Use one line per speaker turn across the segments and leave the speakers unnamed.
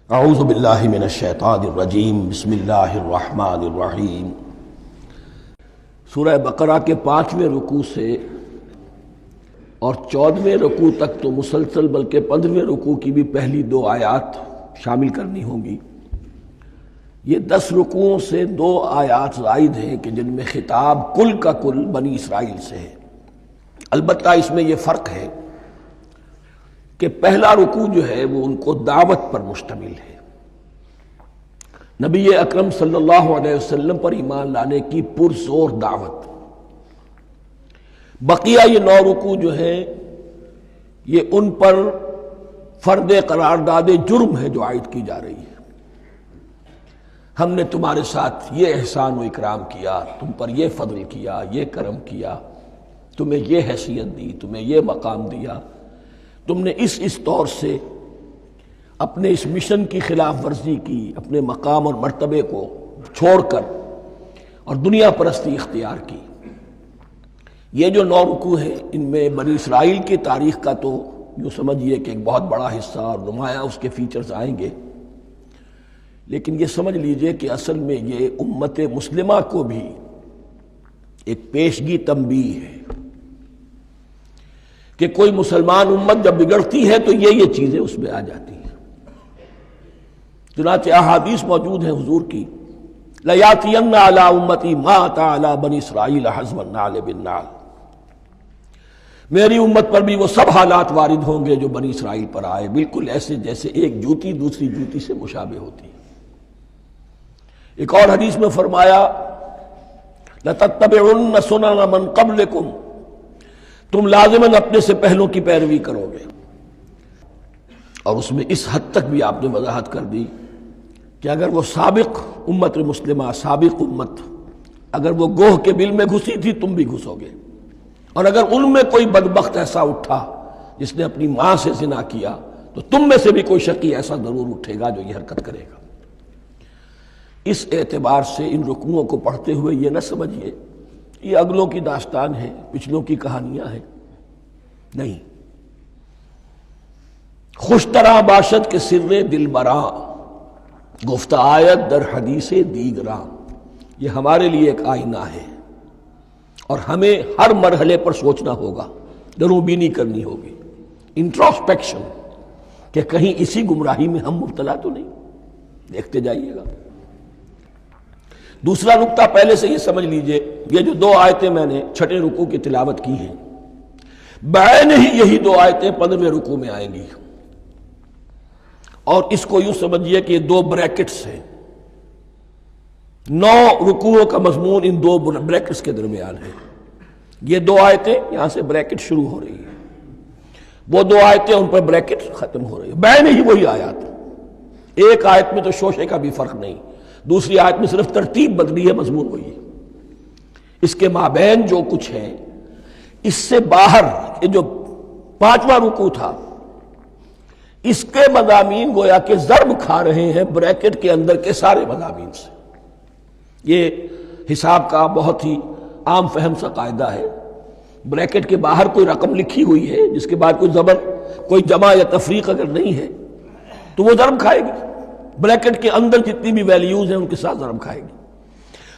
اعوذ باللہ من الشیطان الرجیم بسم اللہ الرحمن الرحیم۔ سورہ بقرہ کے 5ویں رکوع سے اور 14ویں رکوع تک تو مسلسل بلکہ 15ویں رکوع کی بھی پہلی 2 آیات شامل کرنی ہوں گی۔ یہ 10 رکوعوں سے 2 آیات زائد ہیں کہ جن میں خطاب کل کا کل بنی اسرائیل سے ہے۔ البتہ اس میں یہ فرق ہے کہ پہلا رکوع جو ہے وہ ان کو دعوت پر مشتمل ہے، نبی اکرم صلی اللہ علیہ وسلم پر ایمان لانے کی پرزور دعوت۔ بقیہ یہ 9 رکوع جو ہیں یہ ان پر فرد قرارداد جرم ہے جو عائد کی جا رہی ہے۔ ہم نے تمہارے ساتھ یہ احسان و اکرام کیا، تم پر یہ فضل کیا، یہ کرم کیا، تمہیں یہ حیثیت دی، تمہیں یہ مقام دیا، تم نے اس طور سے اپنے اس مشن کی خلاف ورزی کی، اپنے مقام اور مرتبے کو چھوڑ کر اور دنیا پرستی اختیار کی۔ یہ جو 9 رکوع ہیں ان میں بنی اسرائیل کی تاریخ کا تو یوں سمجھیے کہ ایک بہت بڑا حصہ اور نمایاں اس کے فیچرز آئیں گے، لیکن یہ سمجھ لیجئے کہ اصل میں یہ امت مسلمہ کو بھی ایک پیشگی تنبیہ ہے کہ کوئی مسلمان امت جب بگڑتی ہے تو یہ چیزیں اس میں آ جاتی ہیں۔ چنانچہ احادیث موجود ہیں حضور کی، لَيَأْتِيَنَّ عَلَىٰ أُمَّتِي مَا أَتَىٰ عَلَىٰ بَنِي إِسْرَائِيلَ حَزْوَ النَّعْلِ بِالنَّعْلِ، میری امت پر بھی وہ سب حالات وارد ہوں گے جو بنی اسرائیل پر آئے، بالکل ایسے جیسے ایک جوتی دوسری جوتی سے مشابہ ہوتی ہے۔ ایک اور حدیث میں فرمایا لَتَتَّبِعُنَّ سُنَنَ مَنْ قَبْلِكُمْ، تم لازماً اپنے سے پہلوں کی پیروی کرو گے۔ اور اس میں اس حد تک بھی آپ نے وضاحت کر دی کہ اگر وہ سابق امت مسلمہ، سابق امت اگر وہ گوہ کے بل میں گھسی تھی تم بھی گھسو گے، اور اگر ان میں کوئی بدبخت ایسا اٹھا جس نے اپنی ماں سے زنا کیا تو تم میں سے بھی کوئی شقی ایسا ضرور اٹھے گا جو یہ حرکت کرے گا۔ اس اعتبار سے ان رکوعوں کو پڑھتے ہوئے یہ نہ سمجھیے یہ اگلوں کی داستان ہے، پچھلوں کی کہانیاں ہیں، نہیں۔ خوش طرح باشد کے سر دل براں، گفت آیت در حدیث دیگراں، یہ ہمارے لیے ایک آئینہ ہے اور ہمیں ہر مرحلے پر سوچنا ہوگا، دروں بینی کرنی ہوگی، انٹروسپیکشن، کہ کہیں اسی گمراہی میں ہم مبتلا تو نہیں۔ دیکھتے جائیے گا۔ دوسرا نقطہ پہلے سے یہ سمجھ لیجئے، یہ جو 2 آیتیں میں نے 6 رکوع کی تلاوت کی ہیں، بعین ہی یہی 2 آیتیں 15ویں رکوع میں آئیں گی، اور اس کو یوں سمجھیے کہ یہ 2 بریکٹس ہیں۔ 9 رکوعوں کا مضمون ان 2 بریکٹس کے درمیان ہے۔ یہ 2 آیتیں یہاں سے بریکٹ شروع ہو رہی ہیں، وہ 2 آیتیں ان پر بریکٹ ختم ہو رہی ہیں، بعین ہی وہی آیات۔ ایک آیت میں تو شوشے کا بھی فرق نہیں، دوسری آیت میں صرف ترتیب بدلی ہے، مضمون وہی ہے۔ اس کے مابین جو کچھ ہے، اس سے باہر یہ جو 5واں رکوع تھا اس کے مضامین گویا کہ ضرب کھا رہے ہیں بریکٹ کے اندر کے سارے مضامین سے۔ یہ حساب کا بہت ہی عام فہم سا قاعدہ ہے، بریکٹ کے باہر کوئی رقم لکھی ہوئی ہے جس کے بعد کوئی زبر، کوئی جمع یا تفریق اگر نہیں ہے تو وہ ضرب کھائے گی، بریکٹ کے اندر جتنی بھی ویلیوز ہیں ان کے ساتھ ضرب کھائے گی۔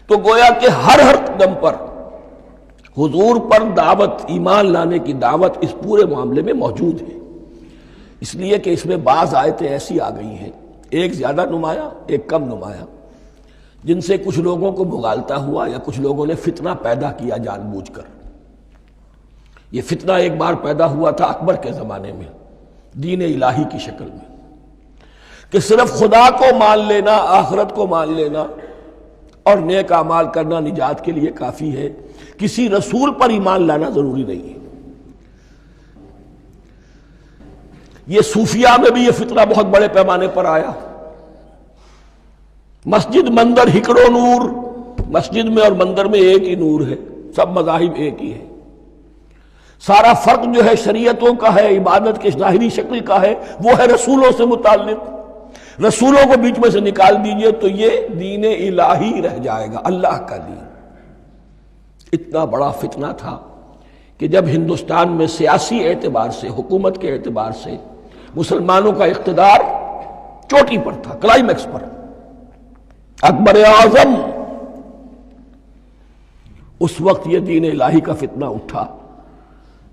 تو گویا کہ ہر قدم پر حضور پر دعوت، ایمان لانے کی دعوت اس پورے معاملے میں موجود ہے، اس لیے کہ اس میں بعض آیتیں ایسی آ گئی ہیں، ایک زیادہ نمایاں ایک کم نمایاں، جن سے کچھ لوگوں کو بغالتا ہوا یا کچھ لوگوں نے فتنہ پیدا کیا جان بوجھ کر۔ یہ فتنہ ایک بار پیدا ہوا تھا اکبر کے زمانے میں دین الہی کی شکل میں، کہ صرف خدا کو مان لینا، آخرت کو مان لینا اور نیک اعمال کرنا نجات کے لیے کافی ہے، کسی رسول پر ایمان لانا ضروری نہیں ہے۔ یہ صوفیہ میں بھی یہ فتنہ بہت بڑے پیمانے پر آیا۔ مسجد مندر ہکڑو نور، مسجد میں اور مندر میں ایک ہی نور ہے، سب مذاہب ایک ہی ہے، سارا فرق جو ہے شریعتوں کا ہے، عبادت کے ظاہری شکل کا ہے، وہ ہے رسولوں سے متعلق۔ رسولوں کو بیچ میں سے نکال دیجئے تو یہ دین الہی رہ جائے گا، اللہ کا دین۔ اتنا بڑا فتنہ تھا کہ جب ہندوستان میں سیاسی اعتبار سے، حکومت کے اعتبار سے مسلمانوں کا اقتدار چوٹی پر تھا، کلائمیکس پر، اکبر اعظم۔ اس وقت یہ دین الہی کا فتنہ اٹھا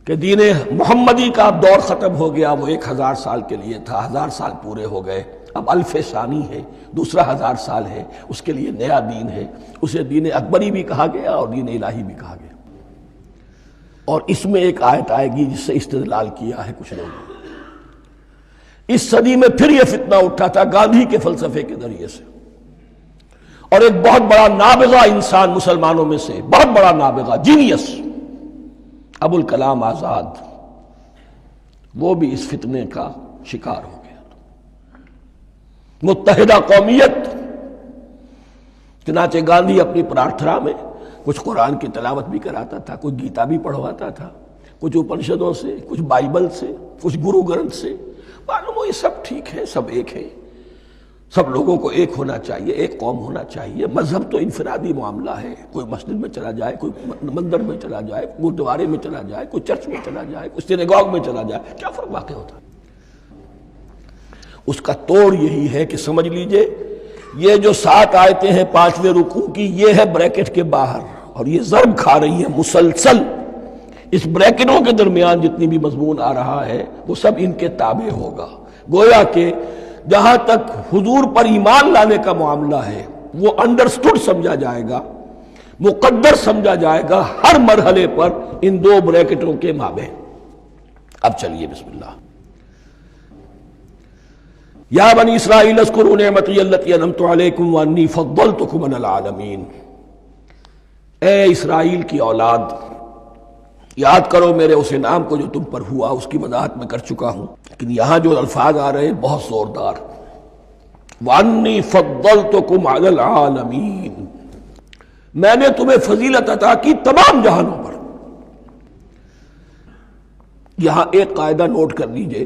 کہ دین محمدی کا اب دور ختم ہو گیا، وہ 1000 سال کے لیے تھا، 1000 سال پورے ہو گئے، اب الف ثانی ہے، دوسرا 1000 سال ہے، اس کے لیے نیا دین ہے، اسے دین اکبری بھی کہا گیا اور دین الہی بھی کہا گیا۔ اور اس میں ایک آیت آئے گی جس سے استدلال کیا ہے کچھ لوگوں نے۔ اس صدی میں پھر یہ فتنہ اٹھا تھا گاندھی کے فلسفے کے ذریعے سے، اور ایک بہت بڑا نابغہ انسان مسلمانوں میں سے، بہت بڑا نابغہ، جینیس، ابو الکلام آزاد، وہ بھی اس فتنے کا شکار ہو گیا۔ متحدہ قومیت، چنانچہ گاندھی اپنی پرارتھنا میں کچھ قرآن کی تلاوت بھی کراتا تھا، کچھ گیتا بھی پڑھواتا تھا، کچھ اپنشدوں سے، کچھ بائبل سے، کچھ گرو گرنتھ سے، معلوم ہو یہ سب ٹھیک ہے، سب ایک ہے، سب لوگوں کو ایک ہونا چاہیے، ایک قوم ہونا چاہیے، مذہب تو انفرادی معاملہ ہے، کوئی مسجد میں چلا جائے، کوئی مندر میں چلا جائے، گردوارے میں چلا جائے، کوئی چرچ میں چلا جائے، کوئی سینیگاگ میں چلا جائے، کیا فرق واقع ہوتا ہے؟ اس کا توڑ یہی ہے کہ سمجھ لیجئے یہ جو 7 آیتیں ہیں 5ویں رکوع کی، یہ ہے بریکٹ کے باہر، اور یہ ضرب کھا رہی ہے مسلسل۔ اس بریکٹوں کے درمیان جتنی بھی مضمون آ رہا ہے وہ سب ان کے تابع ہوگا، گویا کہ جہاں تک حضور پر ایمان لانے کا معاملہ ہے وہ انڈرسٹوڈ سمجھا جائے گا، مقدر سمجھا جائے گا ہر مرحلے پر ان 2 بریکٹوں کے مابین۔ اب چلیے بسم اللہ۔ یا بنی اسرائیل اذکروا نعمتی التی انعمت علیکم وانی فضلتکم علی العالمین، اے اسرائیل کی اولاد، یاد کرو میرے اس انعام کو جو تم پر ہوا، اس کی وضاحت میں کر چکا ہوں، لیکن یہاں جو الفاظ آ رہے ہیں بہت زوردار، وَأَنِّي فَضَّلْتُكُمْ عَلَى الْعَالَمِينَ، میں نے تمہیں فضیلت عطا کی تمام جہانوں پر۔ یہاں ایک قاعدہ نوٹ کر لیجئے،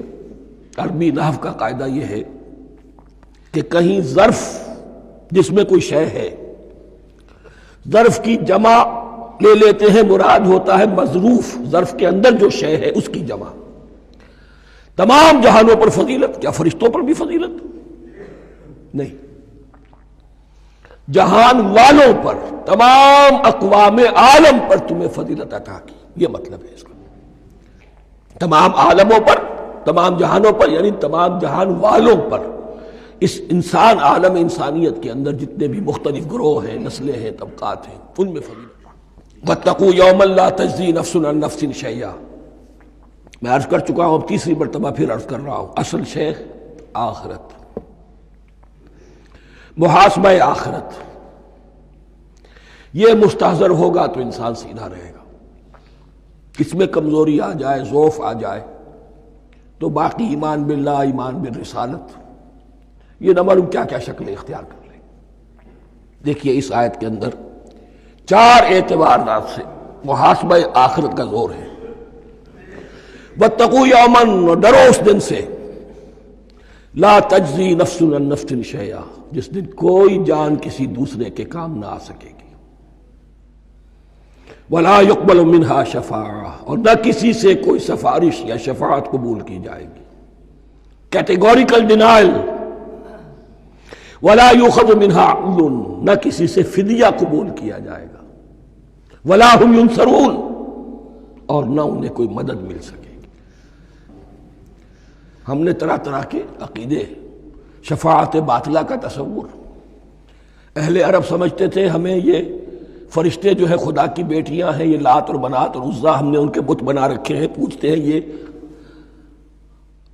عربی نحو کا قاعدہ یہ ہے کہ کہیں ظرف جس میں کوئی شے ہے، ظرف کی جمع لے لیتے ہیں، مراد ہوتا ہے مظروف، ظرف کے اندر جو شے ہے اس کی جمع۔ تمام جہانوں پر فضیلت، کیا فرشتوں پر بھی فضیلت؟ نہیں، جہان والوں پر، تمام اقوام عالم پر تمہیں فضیلت عطا کی، یہ مطلب ہے اس کا۔ تمام عالموں پر، تمام جہانوں پر، یعنی تمام جہان والوں پر، اس انسان عالم انسانیت کے اندر جتنے بھی مختلف گروہ ہیں، نسلیں ہیں، طبقات ہیں، ان میں فضیلت۔ وَاتَّقُوا يَوْمًا لَا تَجْزِي نَفْسٌ عَن نَفْسٍ شَيْئًا، میں عرض کر چکا ہوں، اب تیسری مرتبہ پھر عرض کر رہا ہوں، اصل شے آخرت، محاسبہ آخرت، یہ مستحضر ہوگا تو انسان سیدھا رہے گا۔ اس میں کمزوری آ جائے، ضعف آ جائے تو باقی ایمان باللہ، ایمان بالرسالت، یہ نہ معلوم کیا کیا شکلیں اختیار کر لیں۔ دیکھیے اس آیت کے اندر 4 اعتبارات سے محاسبہ آخرت کا زور ہے۔ وَاتَّقُوا يَوْمًا، ڈرو اس دن سے، لا تجزی نفس عن نفس شیئا، جس دن کوئی جان کسی دوسرے کے کام نہ آ سکے گی، ولا يقبل منها شفاعہ، اور نہ کسی سے کوئی سفارش یا شفاعت قبول کی جائے گی، کیٹیگوریکل ڈینائل، ولا يؤخذ منها عدل، نہ کسی سے فدیہ قبول کیا جائے گا، ولا هم ينصرون، اور نہ انہیں کوئی مدد مل سکے گی۔ ہم نے طرح طرح کے عقیدے، شفاعت باطلہ کا تصور، اہل عرب سمجھتے تھے ہمیں یہ فرشتے جو ہے خدا کی بیٹیاں ہیں، یہ لات اور منات اور عزا ہم نے ان کے بت بنا رکھے ہیں، پوچھتے ہیں یہ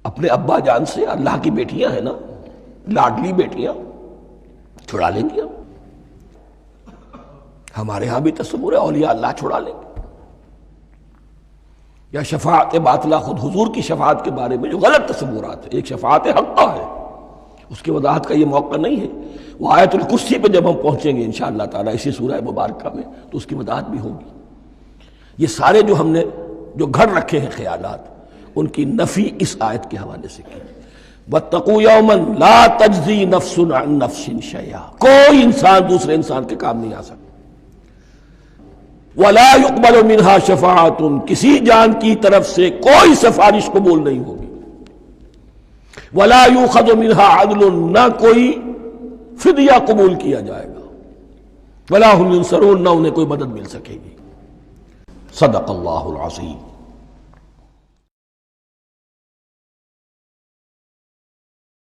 اپنے ابا جان سے اللہ کی بیٹیاں ہیں نا، لاڈلی بیٹیاں، چھڑا لیں گے ہمارے ہاں بھی تصور ہے اولیاء اللہ چھڑا لیں گے۔ یا شفاعت باطلہ، خود حضور کی شفاعت کے بارے میں جو غلط تصورات ہیں، ایک شفاعت حقہ ہے، اس کی وضاحت کا یہ موقع نہیں ہے، وہ آیت الکرسی پہ جب ہم پہنچیں گے انشاءاللہ تعالیٰ اسی سورہ مبارکہ میں تو اس کی وضاحت بھی ہوگی۔ یہ سارے جو ہم نے جو گھڑ رکھے ہیں خیالات، ان کی نفی اس آیت کے حوالے سے کی۔ وَاتَّقُوا يَوْمًا لَا تَجْزِي نَفْسٌ عَن نَفْسٍ شَيْئًا، کوئی انسان دوسرے انسان کے کام نہیں آ سکتا، وَلَا يُقْبَلُ مِنْهَا شَفَاعَةٌ، کسی جان کی طرف سے کوئی سفارش قبول نہیں ہوگی، ولا یؤخذ منها عدل، نہ کوئی فدیہ قبول کیا جائے گا، ولا هم ینصرون، نہ انہیں کوئی مدد مل سکے گی۔ صدق اللہ العظیم۔